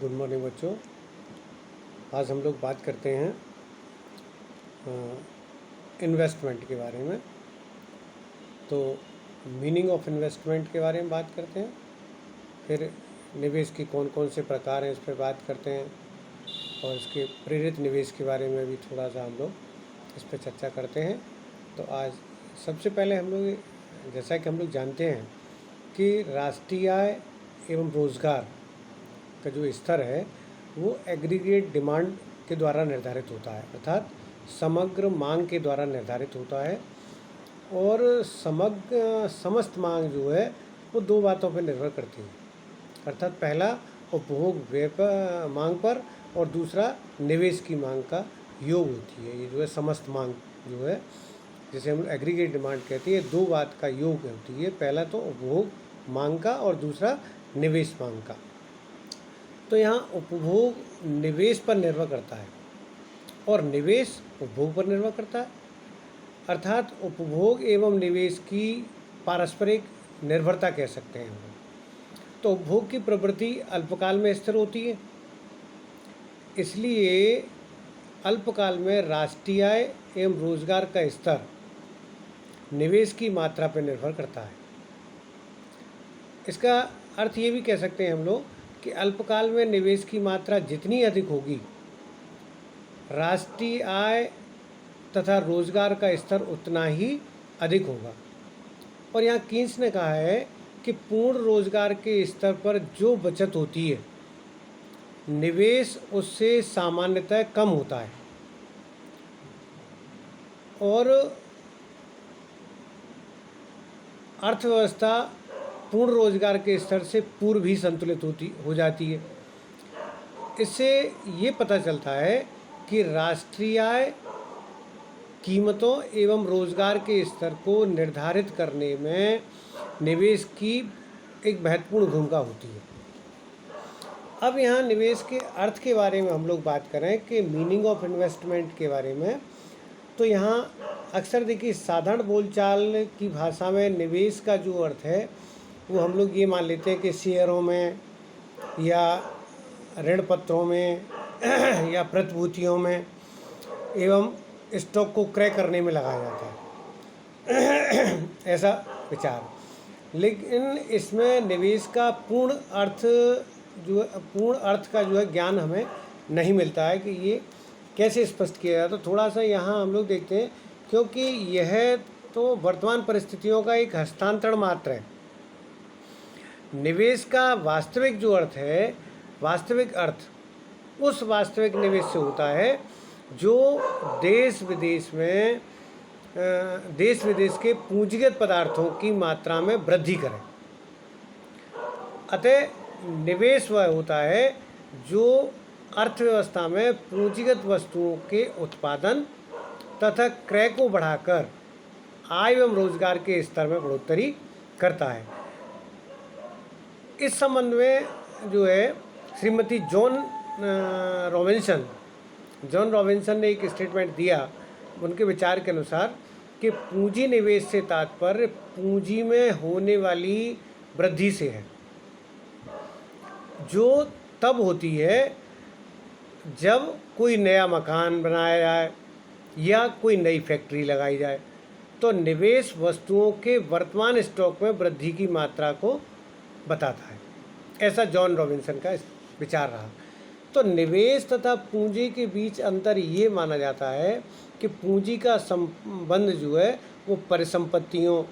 Good morning बच्चों। आज हम लोग बात करते हैं इन्वेस्टमेंट के बारे में। तो मीनिंग ऑफ इन्वेस्टमेंट के बारे में बात करते हैं, फिर निवेश की कौन कौन से प्रकार हैं इस पर बात करते हैं, और इसके प्रेरित निवेश के बारे में भी थोड़ा सा हम लोग इस पर चर्चा करते हैं। तो आज सबसे पहले हम लोग, जैसा कि हम लोग जानते हैं कि राष्ट्रीय आय एवं रोज़गार का जो स्तर है वो एग्रीगेट डिमांड के द्वारा निर्धारित होता है, अर्थात समग्र मांग के द्वारा निर्धारित होता है। और समस्त मांग जो है वो दो बातों पर निर्भर करती है, अर्थात पहला उपभोग मांग पर और दूसरा निवेश की मांग का योग होती है। ये जो है समस्त मांग जो है, जिसे हम एग्रीगेट डिमांड कहते हैं, दो बात का योग होती है, पहला तो उपभोग मांग का और दूसरा निवेश मांग का। तो यहाँ उपभोग निवेश पर निर्भर करता है और निवेश उपभोग पर निर्भर करता है, अर्थात उपभोग एवं निवेश की पारस्परिक निर्भरता कह सकते हैं हम लोग। तो उपभोग की प्रवृत्ति अल्पकाल में स्थिर होती है, इसलिए अल्पकाल में राष्ट्रीय आय एवं रोजगार का स्तर निवेश की मात्रा पर निर्भर करता है। इसका अर्थ ये भी कह सकते हैं हम लोग कि अल्पकाल में निवेश की मात्रा जितनी अधिक होगी, राष्ट्रीय आय तथा रोजगार का स्तर उतना ही अधिक होगा। और यहाँ कीन्स ने कहा है कि पूर्ण रोजगार के स्तर पर जो बचत होती है, निवेश उससे सामान्यतः कम होता है और अर्थव्यवस्था पूर्ण रोजगार के स्तर से पूर्व ही संतुलित हो जाती है। इससे ये पता चलता है कि राष्ट्रीय आय कीमतों एवं रोजगार के स्तर को निर्धारित करने में निवेश की एक महत्वपूर्ण भूमिका होती है। अब यहाँ निवेश के अर्थ के बारे में हम लोग बात करें कि मीनिंग ऑफ इन्वेस्टमेंट के बारे में, तो यहाँ अक्सर देखिए साधारण बोलचाल की भाषा में निवेश का जो अर्थ है वो हम लोग ये मान लेते हैं कि शेयरों में या ऋण पत्रों में या प्रतिभूतियों में एवं स्टॉक को क्रय करने में लगाया जाता है ऐसा विचार। लेकिन इसमें निवेश का पूर्ण अर्थ का जो है ज्ञान हमें नहीं मिलता है कि ये कैसे स्पष्ट किया जाए। तो थोड़ा सा यहाँ हम लोग देखते हैं, क्योंकि यह तो वर्तमान परिस्थितियों का एक हस्तांतरण मात्र है। निवेश का वास्तविक जो अर्थ है, वास्तविक अर्थ उस वास्तविक निवेश से होता है जो देश विदेश के पूंजीगत पदार्थों की मात्रा में वृद्धि करे। अतः निवेश वह होता है जो अर्थव्यवस्था में पूंजीगत वस्तुओं के उत्पादन तथा क्रय को बढ़ाकर आय एवं रोजगार के स्तर में बढ़ोतरी करता है। इस संबंध में जो है श्रीमती जॉन रॉबिन्सन ने एक स्टेटमेंट दिया। उनके विचार के अनुसार कि पूंजी निवेश से तात्पर्य पूंजी में होने वाली वृद्धि से है, जो तब होती है जब कोई नया मकान बनाया जाए या कोई नई फैक्ट्री लगाई जाए। तो निवेश वस्तुओं के वर्तमान स्टॉक में वृद्धि की मात्रा को बताता है, ऐसा जॉन रॉबिन्सन का विचार रहा। तो निवेश तथा पूंजी के बीच अंतर ये माना जाता है कि पूंजी का संबंध जो है वो परिसंपत्तियों,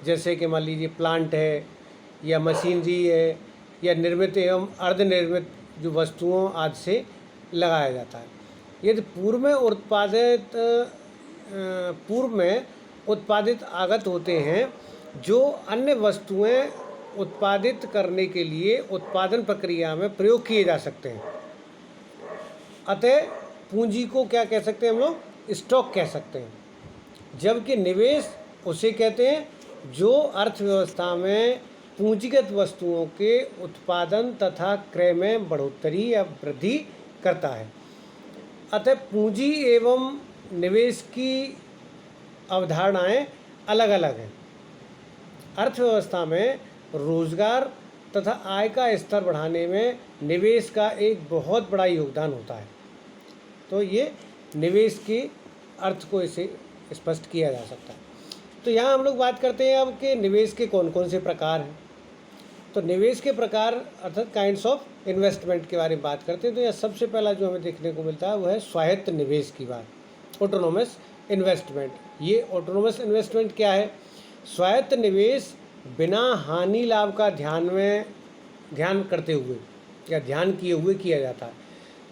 जैसे कि मान लीजिए प्लांट है या मशीनरी है या निर्मित एवं अर्धनिर्मित जो वस्तुओं आदि से लगाया जाता है। यदि पूर्व में उत्पादित आगत होते हैं जो अन्य वस्तुएं उत्पादित करने के लिए उत्पादन प्रक्रिया में प्रयोग किए जा सकते हैं। अतः पूंजी को क्या कह सकते हैं हम लोग? स्टॉक कह सकते हैं। जबकि निवेश उसे कहते हैं जो अर्थव्यवस्था में पूंजीगत वस्तुओं के उत्पादन तथा क्रय में बढ़ोतरी या वृद्धि करता है। अतः पूंजी एवं निवेश की अवधारणाएं अलग अलग हैं। अर्थव्यवस्था में रोजगार तथा आय का स्तर बढ़ाने में निवेश का एक बहुत बड़ा योगदान होता है। तो ये निवेश के अर्थ को इसे स्पष्ट किया जा सकता है। तो यहाँ हम लोग बात करते हैं अब कि निवेश के कौन कौन से प्रकार हैं। तो निवेश के प्रकार अर्थात काइंड्स ऑफ इन्वेस्टमेंट के बारे में बात करते हैं। तो यह सबसे पहला जो हमें देखने को मिलता है वो है स्वायत्त निवेश की बात, ऑटोनोमस इन्वेस्टमेंट। ये ऑटोनोमस इन्वेस्टमेंट क्या है? स्वायत्त निवेश बिना हानि लाभ का ध्यान करते हुए या ध्यान किए हुए किया जाता है।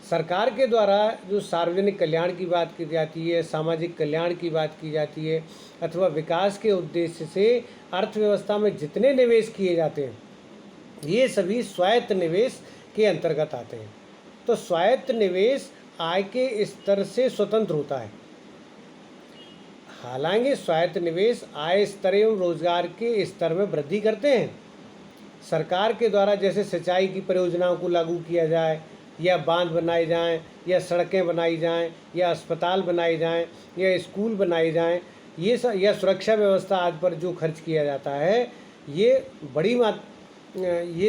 सरकार के द्वारा जो सार्वजनिक कल्याण की बात की जाती है, सामाजिक कल्याण की बात की जाती है, अथवा विकास के उद्देश्य से अर्थव्यवस्था में जितने निवेश किए जाते हैं ये सभी स्वायत्त निवेश के अंतर्गत आते हैं। तो स्वायत्त निवेश आय के स्तर से स्वतंत्र होता है। हालांकि स्वायत्त निवेश आय स्तर एवं रोजगार के स्तर में वृद्धि करते हैं। सरकार के द्वारा जैसे सिंचाई की परियोजनाओं को लागू किया जाए, या बांध बनाए जाएं, या सड़कें बनाई जाएं, या अस्पताल बनाए जाएं, या स्कूल बनाए जाएं, या सुरक्षा व्यवस्था आदि पर जो खर्च किया जाता है, ये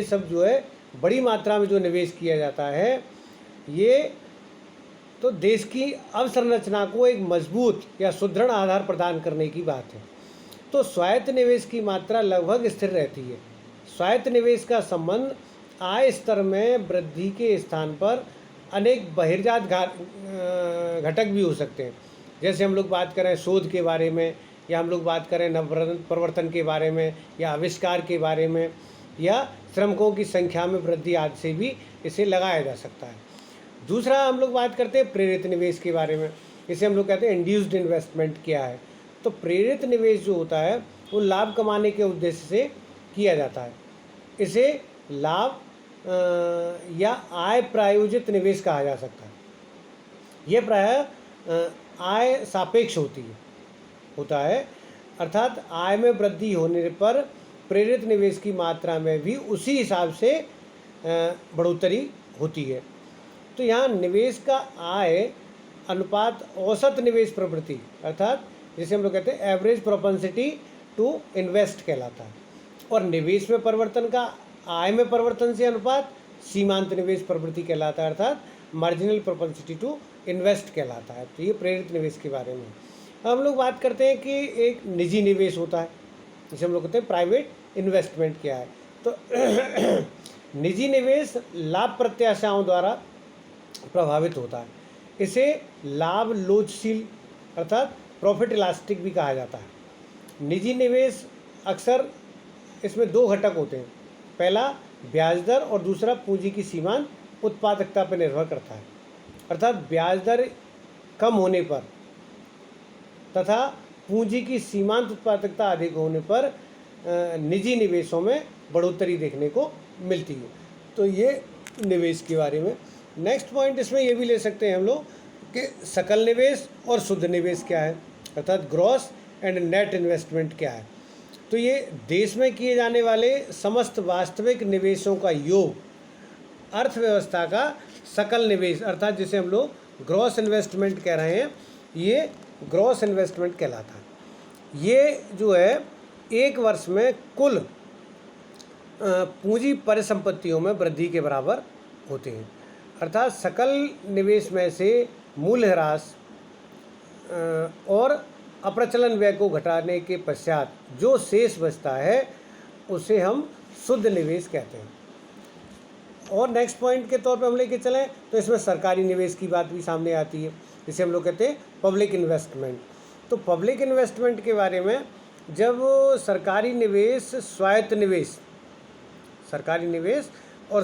सब जो है बड़ी मात्रा में जो निवेश किया जाता है, ये तो देश की अवसंरचना को एक मजबूत या सुदृढ़ आधार प्रदान करने की बात है। तो स्वायत्त निवेश की मात्रा लगभग स्थिर रहती है। स्वायत्त निवेश का संबंध आय स्तर में वृद्धि के स्थान पर अनेक बहिर्जात घटक भी हो सकते हैं। जैसे हम लोग बात करें शोध के बारे में, या हम लोग बात करें नवप्रवर्तन के बारे में, या आविष्कार के बारे में, या श्रमिकों की संख्या में वृद्धि आदि से भी इसे लगाया जा सकता है। दूसरा हम लोग बात करते हैं प्रेरित निवेश के बारे में। इसे हम लोग कहते हैं इंड्यूस्ड इन्वेस्टमेंट क्या है। तो प्रेरित निवेश जो होता है वो लाभ कमाने के उद्देश्य से किया जाता है। इसे लाभ या आय प्रायोजित निवेश कहा जा सकता है। यह प्रायः आय सापेक्ष होता है, अर्थात आय में वृद्धि होने पर प्रेरित निवेश की मात्रा में भी उसी हिसाब से बढ़ोतरी होती है। तो यहाँ निवेश का आय अनुपात औसत निवेश प्रवृत्ति अर्थात जिसे हम लोग कहते हैं एवरेज प्रोपेंसिटी टू इन्वेस्ट कहलाता है। और निवेश में परिवर्तन का आय में परिवर्तन से अनुपात सीमांत निवेश प्रवृत्ति कहलाता है, अर्थात मार्जिनल प्रोपेंसिटी टू इन्वेस्ट कहलाता है। तो ये प्रेरित निवेश के बारे में। अब हम लोग बात करते हैं कि एक निजी निवेश होता है, जिसे हम लोग कहते हैं प्राइवेट इन्वेस्टमेंट क्या है। तो निजी निवेश लाभ प्रत्याशाओं द्वारा प्रभावित होता है। इसे लाभ लोचशील अर्थात प्रॉफिट इलास्टिक भी कहा जाता है। निजी निवेश अक्सर इसमें दो घटक होते हैं, पहला ब्याज दर और दूसरा पूंजी की सीमांत उत्पादकता पर निर्भर करता है। अर्थात ब्याज दर कम होने पर तथा पूंजी की सीमांत उत्पादकता अधिक होने पर निजी निवेशों में बढ़ोतरी देखने को मिलती है। तो ये निवेश के बारे में। नेक्स्ट पॉइंट इसमें ये भी ले सकते हैं हम लोग कि सकल निवेश और शुद्ध निवेश क्या है, अर्थात ग्रॉस एंड नेट इन्वेस्टमेंट क्या है। तो ये देश में किए जाने वाले समस्त वास्तविक निवेशों का योग अर्थव्यवस्था का सकल निवेश अर्थात जिसे हम लोग ग्रॉस इन्वेस्टमेंट कह रहे हैं, ये ग्रॉस इन्वेस्टमेंट कहलाता है। ये जो है एक वर्ष में कुल पूंजी परिसंपत्तियों में वृद्धि के बराबर होते हैं। अर्थात सकल निवेश में से मूल्यह्रास और अप्रचलन व्यय को घटाने के पश्चात जो शेष बचता है उसे हम शुद्ध निवेश कहते हैं। और नेक्स्ट पॉइंट के तौर पे हम लेके चलें तो इसमें सरकारी निवेश की बात भी सामने आती है, जिसे हम लोग कहते हैं पब्लिक इन्वेस्टमेंट। तो पब्लिक इन्वेस्टमेंट के बारे में जब सरकारी निवेश और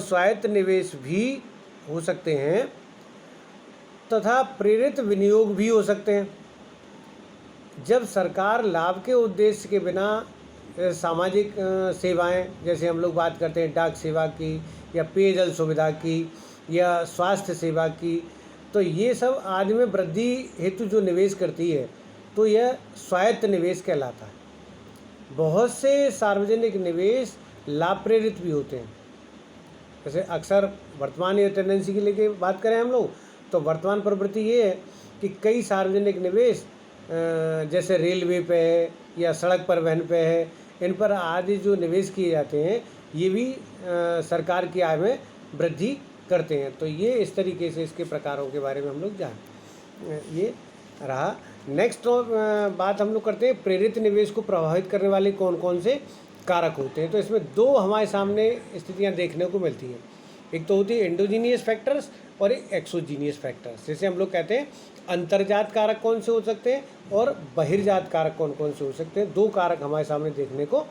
स्वायत्त निवेश भी हो सकते हैं तथा प्रेरित विनियोग भी हो सकते हैं। जब सरकार लाभ के उद्देश्य के बिना सामाजिक सेवाएं जैसे हम लोग बात करते हैं डाक सेवा की या पेयजल सुविधा की या स्वास्थ्य सेवा की, तो ये सब आदि में वृद्धि हेतु जो निवेश करती है तो यह स्वायत्त निवेश कहलाता है। बहुत से सार्वजनिक निवेश लाभ प्रेरित भी होते हैं। जैसे अक्सर वर्तमान या टेंडेंसी की लेके बात करें हम लोग तो वर्तमान प्रवृत्ति ये है कि कई सार्वजनिक निवेश जैसे रेलवे पे है या सड़क परिवहन पे है, इन पर आदि जो निवेश किए जाते हैं ये भी सरकार की आय में वृद्धि करते हैं। तो ये इस तरीके से इसके प्रकारों के बारे में हम लोग ये रहा। नेक्स्ट बात हम लोग करते हैं, प्रेरित निवेश को प्रभावित करने वाले कौन कौन से कारक होते हैं। तो इसमें दो हमारे सामने स्थितियां देखने को मिलती हैं। एक तो होती है एंडोजीनियस फैक्टर्स और एक एक्सोजीनियस फैक्टर्स। जैसे हम लोग कहते हैं अंतर्जात कारक कौन से हो सकते हैं और बहिर्जात कारक कौन कौन से हो सकते हैं। दो कारक हमारे सामने देखने को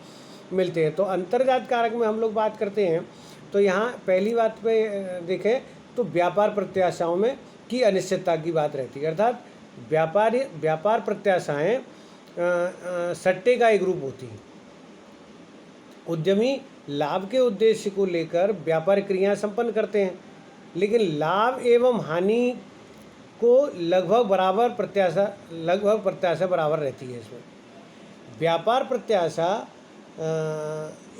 मिलते हैं। तो अंतर्जात कारक में हम लोग बात करते हैं तो यहाँ पहली बात पे देखें तो व्यापार प्रत्याशाओं में की अनिश्चितता की बात रहती है। अर्थात व्यापार प्रत्याशाएँ सट्टे का एक रूप होती है। उद्यमी लाभ के उद्देश्य को लेकर व्यापार क्रियाएं संपन्न करते हैं, लेकिन लाभ एवं हानि को लगभग प्रत्याशा बराबर रहती है। इसमें व्यापार प्रत्याशा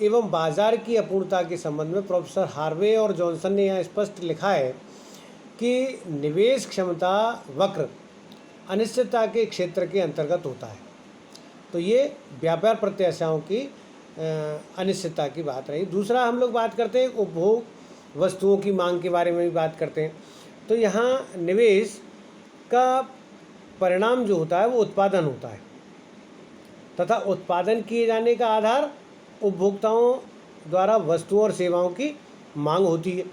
एवं बाजार की अपूर्णता के संबंध में प्रोफेसर हार्वे और जॉनसन ने यहाँ स्पष्ट लिखा है कि निवेश क्षमता वक्र अनिश्चितता के क्षेत्र के अंतर्गत होता है। तो ये व्यापार प्रत्याशाओं की अनिश्चितता की बात रही। दूसरा हम लोग बात करते हैं उपभोग वस्तुओं की मांग के बारे में भी बात करते हैं। तो यहाँ निवेश का परिणाम जो होता है वो उत्पादन होता है तथा उत्पादन किए जाने का आधार उपभोक्ताओं द्वारा वस्तुओं और सेवाओं की मांग होती है।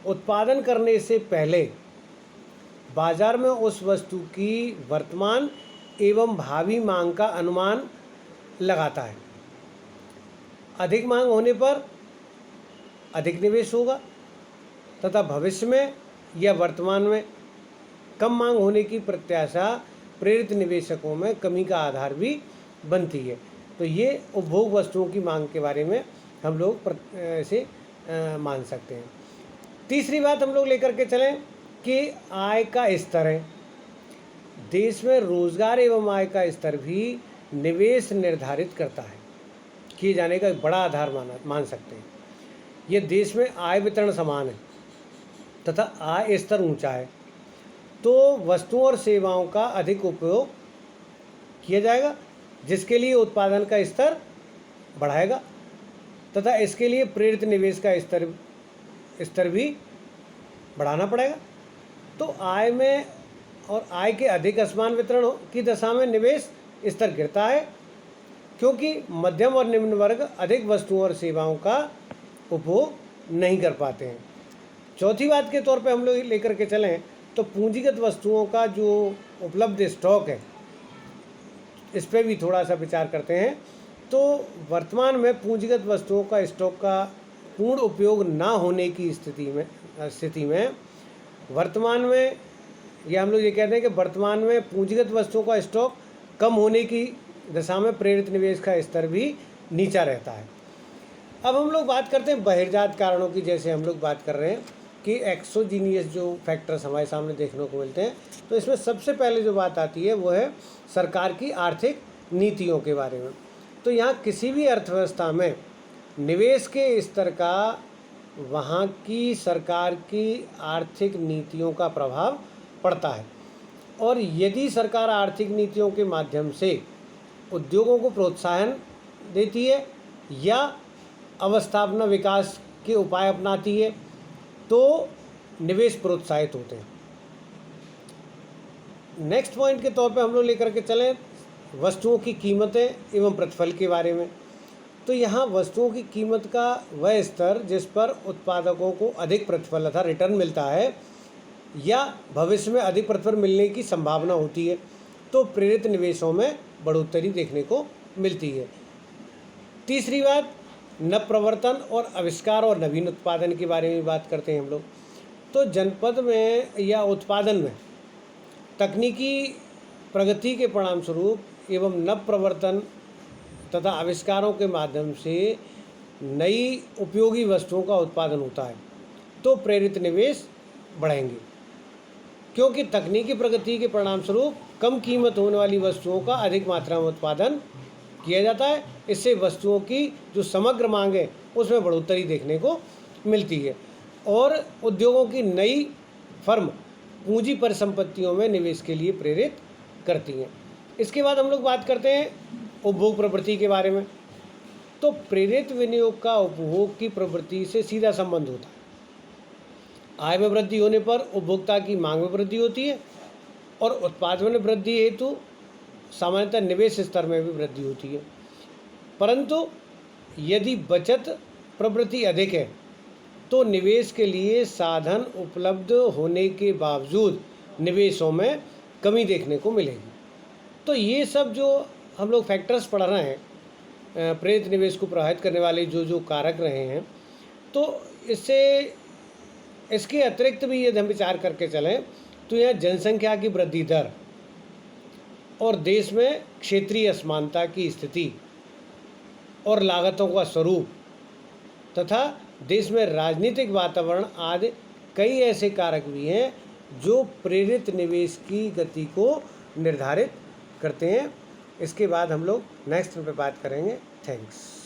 उत्पादन करने से पहले बाजार में उस वस्तु की वर्तमान एवं भावी मांग का अनुमान लगाता है। अधिक मांग होने पर अधिक निवेश होगा तथा भविष्य में या वर्तमान में कम मांग होने की प्रत्याशा प्रेरित निवेशकों में कमी का आधार भी बनती है। तो ये उपभोग वस्तुओं की मांग के बारे में हम लोग ऐसे मान सकते हैं। तीसरी बात हम लोग लेकर के चलें कि आय का स्तर है। देश में रोजगार एवं आय का स्तर भी निवेश निर्धारित करता है, किए जाने का एक बड़ा आधार मान सकते हैं। ये देश में आय वितरण समान है तथा आय स्तर ऊंचा है तो वस्तुओं और सेवाओं का अधिक उपयोग किया जाएगा, जिसके लिए उत्पादन का स्तर बढ़ाएगा तथा इसके लिए प्रेरित निवेश का स्तर भी बढ़ाना पड़ेगा। तो आय में और आय के अधिक असमान वितरण की दशा में निवेश स्तर गिरता है, क्योंकि मध्यम और निम्न वर्ग अधिक वस्तुओं और सेवाओं का उपभोग नहीं कर पाते हैं। चौथी बात के तौर पे हम लोग लेकर के चलें तो पूंजीगत वस्तुओं का जो उपलब्ध स्टॉक है, इस पर भी थोड़ा सा विचार करते हैं। तो वर्तमान में पूंजीगत वस्तुओं का स्टॉक का पूर्ण उपयोग ना होने की स्थिति में वर्तमान में हम लोग ये कहते हैं कि वर्तमान में पूंजीगत वस्तुओं का स्टॉक कम होने की दशा में प्रेरित निवेश का स्तर भी नीचा रहता है। अब हम लोग बात करते हैं बहिर्जात कारणों की। जैसे हम लोग बात कर रहे हैं कि एक्सोजीनियस जो फैक्टर्स हमारे सामने देखने को मिलते हैं, तो इसमें सबसे पहले जो बात आती है वो है सरकार की आर्थिक नीतियों के बारे में। तो यहाँ किसी भी अर्थव्यवस्था में निवेश के स्तर का वहाँ की सरकार की आर्थिक नीतियों का प्रभाव पड़ता है, और यदि सरकार आर्थिक नीतियों के माध्यम से उद्योगों को प्रोत्साहन देती है या अवस्थापना विकास के उपाय अपनाती है तो निवेश प्रोत्साहित होते हैं। नेक्स्ट पॉइंट के तौर पे हम लोग लेकर के चलें वस्तुओं की कीमतें एवं प्रतिफल के बारे में। तो यहाँ वस्तुओं की कीमत का वह स्तर जिस पर उत्पादकों को अधिक प्रतिफल अर्थात रिटर्न मिलता है या भविष्य में अधिक प्रतिफल मिलने की संभावना होती है, तो प्रेरित निवेशों में बढ़ोतरी देखने को मिलती है। तीसरी बात नवप्रवर्तन और आविष्कार और नवीन उत्पादन के बारे में बात करते हैं हम लोग। तो जनपद में या उत्पादन में तकनीकी प्रगति के परिणामस्वरूप एवं नवप्रवर्तन तथा आविष्कारों के माध्यम से नई उपयोगी वस्तुओं का उत्पादन होता है, तो प्रेरित निवेश बढ़ेंगे, क्योंकि तकनीकी प्रगति के परिणामस्वरूप कम कीमत होने वाली वस्तुओं का अधिक मात्रा में उत्पादन किया जाता है। इससे वस्तुओं की जो समग्र मांग है उसमें बढ़ोतरी देखने को मिलती है और उद्योगों की नई फर्म पूंजी परिसंपत्तियों में निवेश के लिए प्रेरित करती हैं। इसके बाद हम लोग बात करते हैं उपभोग प्रवृत्ति के बारे में। तो प्रेरित विनियोग का उपभोग की प्रवृत्ति से सीधा संबंध होता है। आय में वृद्धि होने पर उपभोक्ता की मांग में वृद्धि होती है और उत्पादन में वृद्धि हेतु सामान्यतः निवेश स्तर में भी वृद्धि होती है। परंतु यदि बचत प्रवृत्ति अधिक है तो निवेश के लिए साधन उपलब्ध होने के बावजूद निवेशों में कमी देखने को मिलेगी। तो ये सब जो हम लोग फैक्टर्स पढ़ रहे हैं, प्रेरित निवेश को प्रभावित करने वाले जो जो कारक रहे हैं, तो इसके अतिरिक्त भी यदि हम विचार करके चलें तो यहाँ जनसंख्या की वृद्धि दर और देश में क्षेत्रीय असमानता की स्थिति और लागतों का स्वरूप तथा देश में राजनीतिक वातावरण आदि कई ऐसे कारक भी हैं जो प्रेरित निवेश की गति को निर्धारित करते हैं। इसके बाद हम लोग नेक्स्ट पे बात करेंगे। थैंक्स।